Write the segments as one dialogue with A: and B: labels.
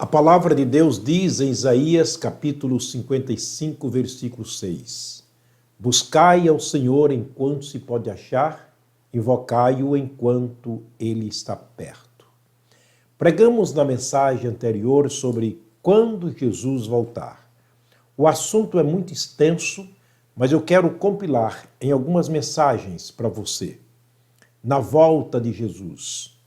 A: palavra de Deus diz em Isaías capítulo 55, versículo 6: Buscai ao Senhor enquanto se pode achar, invocai-o enquanto ele está perto. Pregamos na mensagem anterior sobre quando Jesus voltar. O assunto é muito extenso, mas eu quero compilar em algumas mensagens para você. Na volta de Jesus,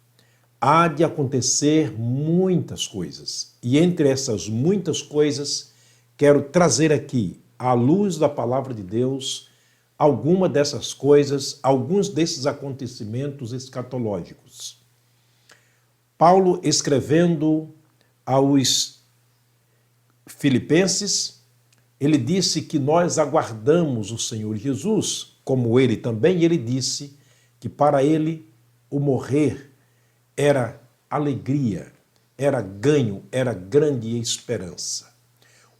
A: há de acontecer muitas coisas. E entre essas muitas coisas, quero trazer aqui, à luz da palavra de Deus, alguma dessas coisas, alguns desses acontecimentos escatológicos. Paulo, escrevendo aos Filipenses, ele disse que nós aguardamos o Senhor Jesus, como ele também, ele disse que para ele o morrer era alegria, era ganho, era grande esperança.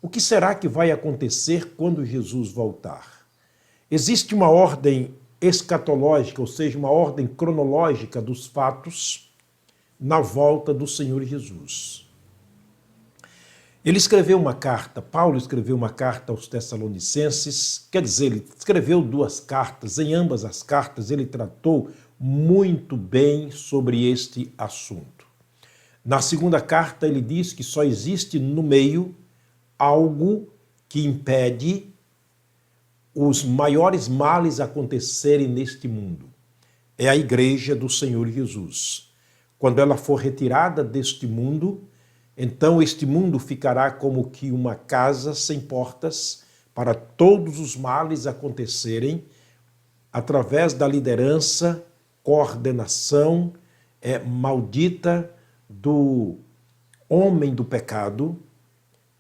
A: O que será que vai acontecer quando Jesus voltar? Existe uma ordem escatológica, ou seja, uma ordem cronológica dos fatos na volta do Senhor Jesus. Ele escreveu uma carta, Paulo escreveu uma carta aos Tessalonicenses, quer dizer, ele escreveu duas cartas, em ambas as cartas ele tratou muito bem sobre este assunto. Na segunda carta ele diz que só existe no meio algo que impede os maiores males acontecerem neste mundo. É a igreja do Senhor Jesus. Quando ela for retirada deste mundo, então este mundo ficará como que uma casa sem portas para todos os males acontecerem através da liderança, coordenação maldita do homem do pecado,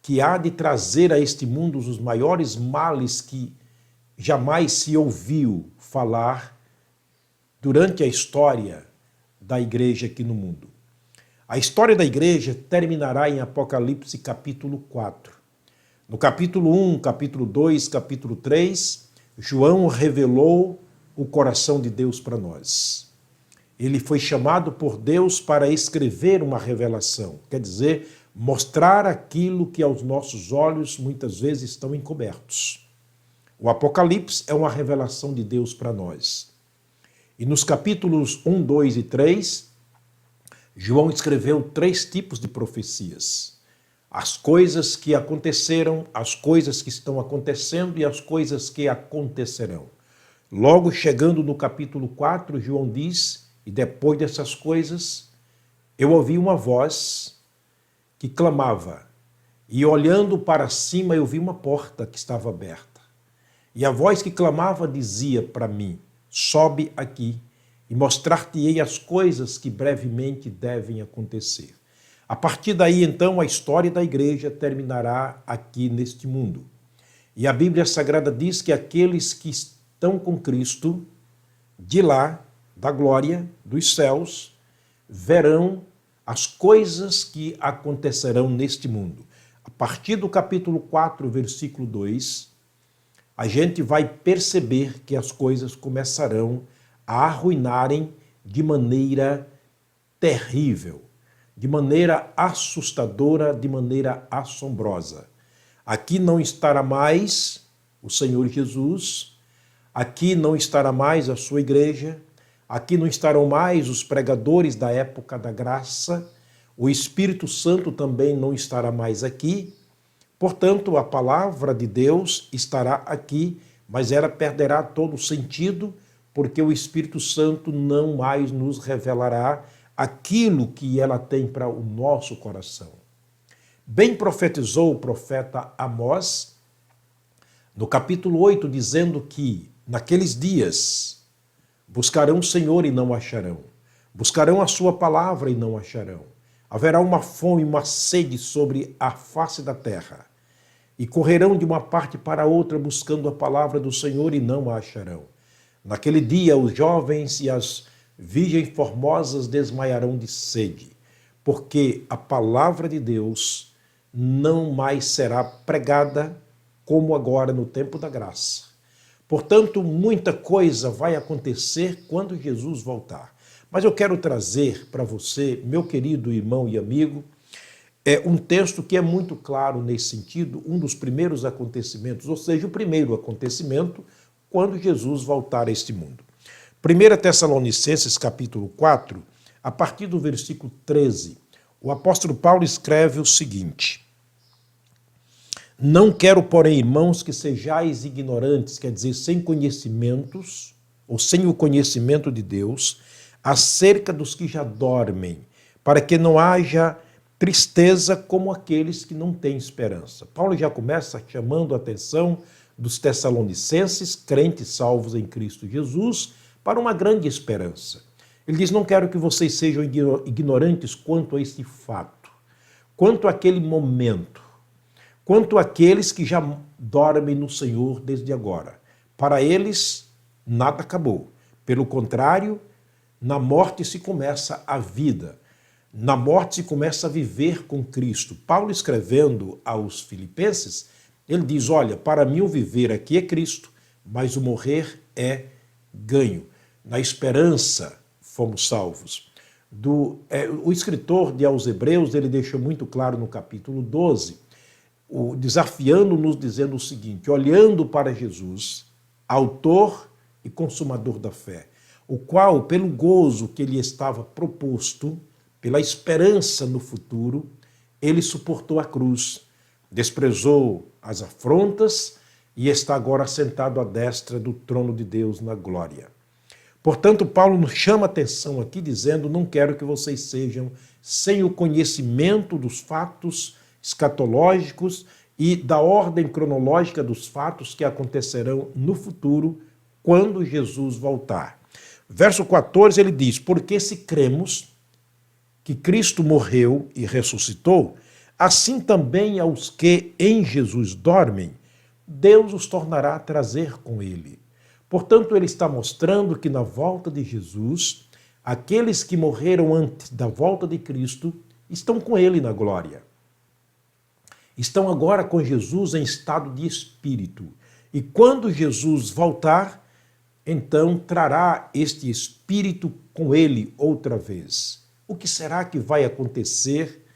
A: que há de trazer a este mundo os maiores males que jamais se ouviu falar durante a história da igreja aqui no mundo. A história da igreja terminará em Apocalipse capítulo 4. No capítulo 1, capítulo 2, capítulo 3, João revelou o coração de Deus para nós. Ele foi chamado por Deus para escrever uma revelação, quer dizer, mostrar aquilo que aos nossos olhos muitas vezes estão encobertos. O Apocalipse é uma revelação de Deus para nós. E nos capítulos 1, 2 e 3, João escreveu 3 tipos de profecias. As coisas que aconteceram, as coisas que estão acontecendo e as coisas que acontecerão. Logo chegando no capítulo 4, João diz, e depois dessas coisas, eu ouvi uma voz que clamava, e olhando para cima eu vi uma porta que estava aberta. E a voz que clamava dizia para mim, sobe aqui e mostrar-te-ei as coisas que brevemente devem acontecer. A partir daí, então, a história da igreja terminará aqui neste mundo. E a Bíblia Sagrada diz que aqueles que estão com Cristo, de lá, da glória, dos céus, verão as coisas que acontecerão neste mundo. A partir do capítulo 4, versículo 2, a gente vai perceber que as coisas começarão a arruinarem de maneira terrível, de maneira assustadora, de maneira assombrosa. Aqui não estará mais o Senhor Jesus, aqui não estará mais a sua igreja, aqui não estarão mais os pregadores da época da graça, o Espírito Santo também não estará mais aqui, portanto, a palavra de Deus estará aqui, mas ela perderá todo o sentido, porque o Espírito Santo não mais nos revelará aquilo que ela tem para o nosso coração. Bem profetizou o profeta Amós, no capítulo 8, dizendo que naqueles dias buscarão o Senhor e não acharão, buscarão a sua palavra e não acharão. Haverá uma fome, uma sede sobre a face da terra, e correrão de uma parte para outra buscando a palavra do Senhor e não a acharão. Naquele dia os jovens e as virgens formosas desmaiarão de sede, porque a palavra de Deus não mais será pregada como agora no tempo da graça. Portanto, muita coisa vai acontecer quando Jesus voltar. Mas eu quero trazer para você, meu querido irmão e amigo, é um texto que é muito claro nesse sentido, um dos primeiros acontecimentos, ou seja, o primeiro acontecimento quando Jesus voltar a este mundo. 1 Tessalonicenses capítulo 4, a partir do versículo 13, o apóstolo Paulo escreve o seguinte: não quero, porém, irmãos, que sejais ignorantes, quer dizer, sem conhecimentos, ou sem o conhecimento de Deus, acerca dos que já dormem, para que não haja tristeza como aqueles que não têm esperança. Paulo já começa chamando a atenção dos tessalonicenses, crentes salvos em Cristo Jesus, para uma grande esperança. Ele diz: não quero que vocês sejam ignorantes quanto a este fato, quanto àquele momento, quanto àqueles que já dormem no Senhor desde agora. Para eles, nada acabou. Pelo contrário, na morte se começa a vida. Na morte se começa a viver com Cristo. Paulo, escrevendo aos Filipenses, ele diz: olha, para mim o viver aqui é Cristo, mas o morrer é ganho. Na esperança fomos salvos. O escritor de aos Hebreus, ele deixou muito claro no capítulo 12, desafiando-nos, dizendo o seguinte: olhando para Jesus, autor e consumador da fé, o qual, pelo gozo que lhe estava proposto, pela esperança no futuro, ele suportou a cruz, desprezou as afrontas e está agora sentado à destra do trono de Deus na glória. Portanto, Paulo nos chama a atenção aqui dizendo: não quero que vocês sejam sem o conhecimento dos fatos escatológicos e da ordem cronológica dos fatos que acontecerão no futuro, quando Jesus voltar. Verso 14, ele diz: porque se cremos que Cristo morreu e ressuscitou, assim também aos que em Jesus dormem, Deus os tornará a trazer com ele. Portanto, ele está mostrando que na volta de Jesus, aqueles que morreram antes da volta de Cristo estão com ele na glória. Estão agora com Jesus em estado de espírito. E quando Jesus voltar, então trará este espírito com ele outra vez. O que será que vai acontecer?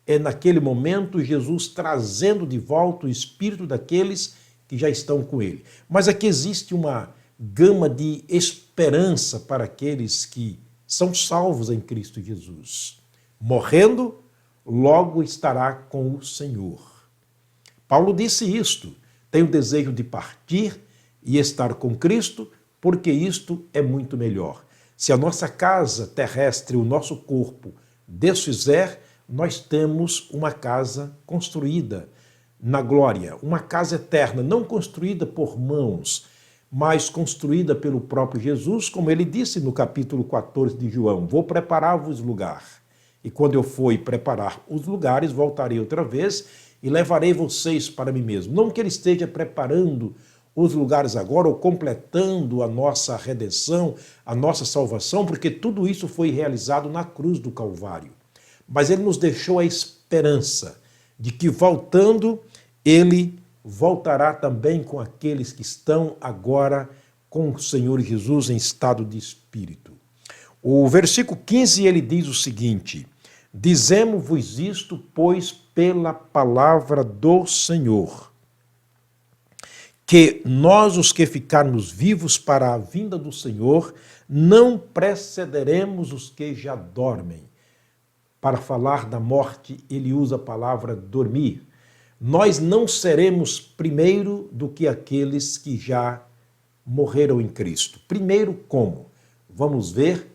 A: É naquele momento Jesus trazendo de volta o espírito daqueles que já estão com ele. Mas aqui existe uma gama de esperança para aqueles que são salvos em Cristo Jesus. Morrendo, logo estará com o Senhor. Paulo disse isto: tenho desejo de partir e estar com Cristo, porque isto é muito melhor. Se a nossa casa terrestre, o nosso corpo, desfizer, nós temos uma casa construída na glória, uma casa eterna, não construída por mãos, mas construída pelo próprio Jesus, como ele disse no capítulo 14 de João: vou preparar-vos lugar. E quando eu for preparar os lugares, voltarei outra vez e levarei vocês para mim mesmo. Não que ele esteja preparando os lugares agora ou completando a nossa redenção, a nossa salvação, porque tudo isso foi realizado na cruz do Calvário. Mas ele nos deixou a esperança de que, voltando, ele voltará também com aqueles que estão agora com o Senhor Jesus em estado de espírito. O versículo 15, ele diz o seguinte: dizemos-vos isto, pois, pela palavra do Senhor, que nós, os que ficarmos vivos para a vinda do Senhor, não precederemos os que já dormem. Para falar da morte, ele usa a palavra dormir. Nós não seremos primeiro do que aqueles que já morreram em Cristo. Primeiro como? Vamos ver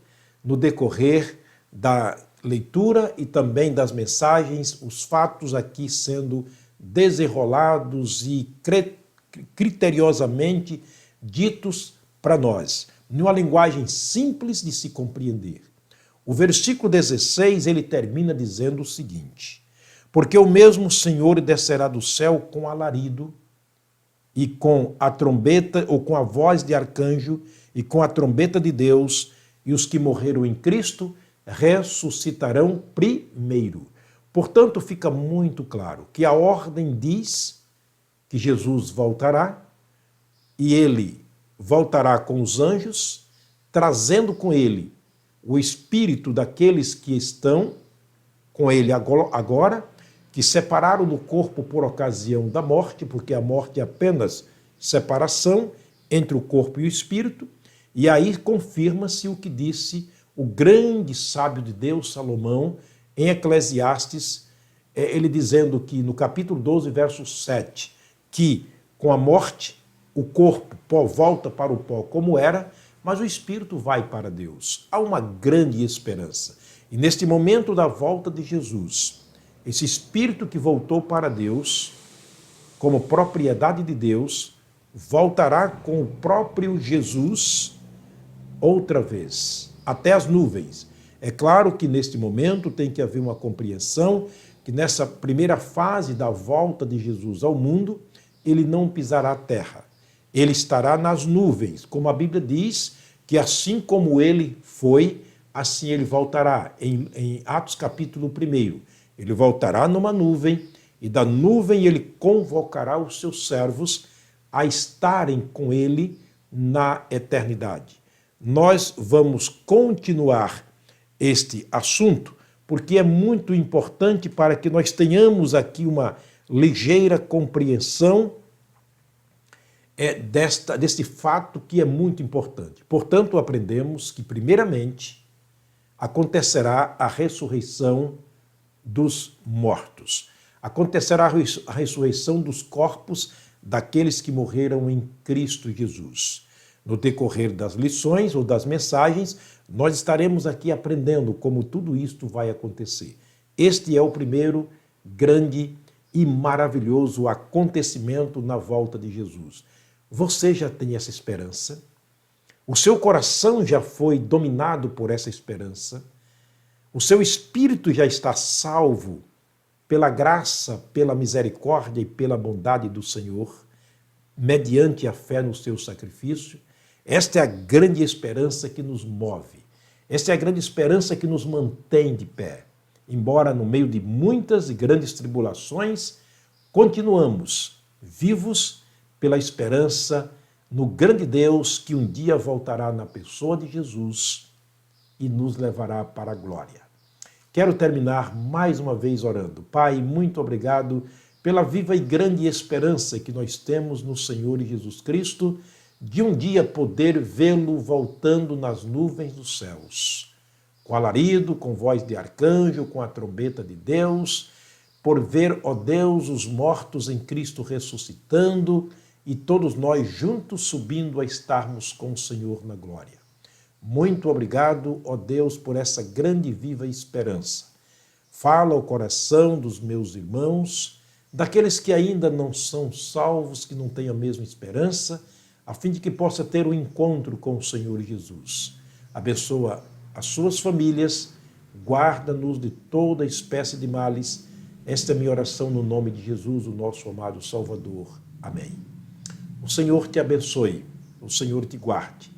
A: no decorrer da leitura e também das mensagens, os fatos aqui sendo desenrolados e criteriosamente ditos para nós, numa linguagem simples de se compreender. O versículo 16, ele termina dizendo o seguinte: porque o mesmo Senhor descerá do céu com alarido e com a trombeta, ou com a voz de arcanjo e com a trombeta de Deus, e os que morreram em Cristo ressuscitarão primeiro. Portanto, fica muito claro que a ordem diz que Jesus voltará e ele voltará com os anjos, trazendo com ele o espírito daqueles que estão com ele agora, que separaram do corpo por ocasião da morte, porque a morte é apenas separação entre o corpo e o espírito, e aí confirma-se o que disse o grande sábio de Deus, Salomão, em Eclesiastes, ele dizendo que no capítulo 12, verso 7, que com a morte o corpo volta para o pó como era, mas o espírito vai para Deus. Há uma grande esperança. E neste momento da volta de Jesus, esse espírito que voltou para Deus, como propriedade de Deus, voltará com o próprio Jesus outra vez, até as nuvens. É claro que neste momento tem que haver uma compreensão que nessa primeira fase da volta de Jesus ao mundo, ele não pisará a terra. Ele estará nas nuvens, como a Bíblia diz, que assim como ele foi, assim ele voltará. Em Atos capítulo 1, ele voltará numa nuvem, e da nuvem ele convocará os seus servos a estarem com ele na eternidade. Nós vamos continuar este assunto, porque é muito importante para que nós tenhamos aqui uma ligeira compreensão deste fato que é muito importante. Portanto, aprendemos que, primeiramente, acontecerá a ressurreição dos mortos. Acontecerá a ressurreição dos corpos daqueles que morreram em Cristo Jesus. No decorrer das lições ou das mensagens, nós estaremos aqui aprendendo como tudo isto vai acontecer. Este é o primeiro grande e maravilhoso acontecimento na volta de Jesus. Você já tem essa esperança? O seu coração já foi dominado por essa esperança? O seu espírito já está salvo pela graça, pela misericórdia e pela bondade do Senhor, mediante a fé no seu sacrifício? Esta é a grande esperança que nos move. Esta é a grande esperança que nos mantém de pé. Embora no meio de muitas e grandes tribulações, continuamos vivos pela esperança no grande Deus que um dia voltará na pessoa de Jesus e nos levará para a glória. Quero terminar mais uma vez orando. Pai, muito obrigado pela viva e grande esperança que nós temos no Senhor Jesus Cristo, de um dia poder vê-lo voltando nas nuvens dos céus, com alarido, com voz de arcanjo, com a trombeta de Deus, por ver, ó Deus, os mortos em Cristo ressuscitando e todos nós juntos subindo a estarmos com o Senhor na glória. Muito obrigado, ó Deus, por essa grande e viva esperança. Fala ao coração dos meus irmãos, daqueles que ainda não são salvos, que não têm a mesma esperança, a fim de que possa ter um encontro com o Senhor Jesus. Abençoa as suas famílias, guarda-nos de toda espécie de males. Esta é a minha oração no nome de Jesus, o nosso amado Salvador. Amém. O Senhor te abençoe, o Senhor te guarde,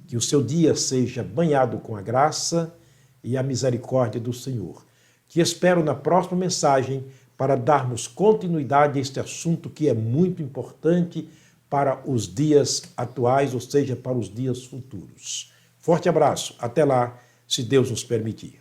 A: que o seu dia seja banhado com a graça e a misericórdia do Senhor. Te espero na próxima mensagem para darmos continuidade a este assunto que é muito importante para os dias atuais, ou seja, para os dias futuros. Forte abraço, até lá, se Deus nos permitir.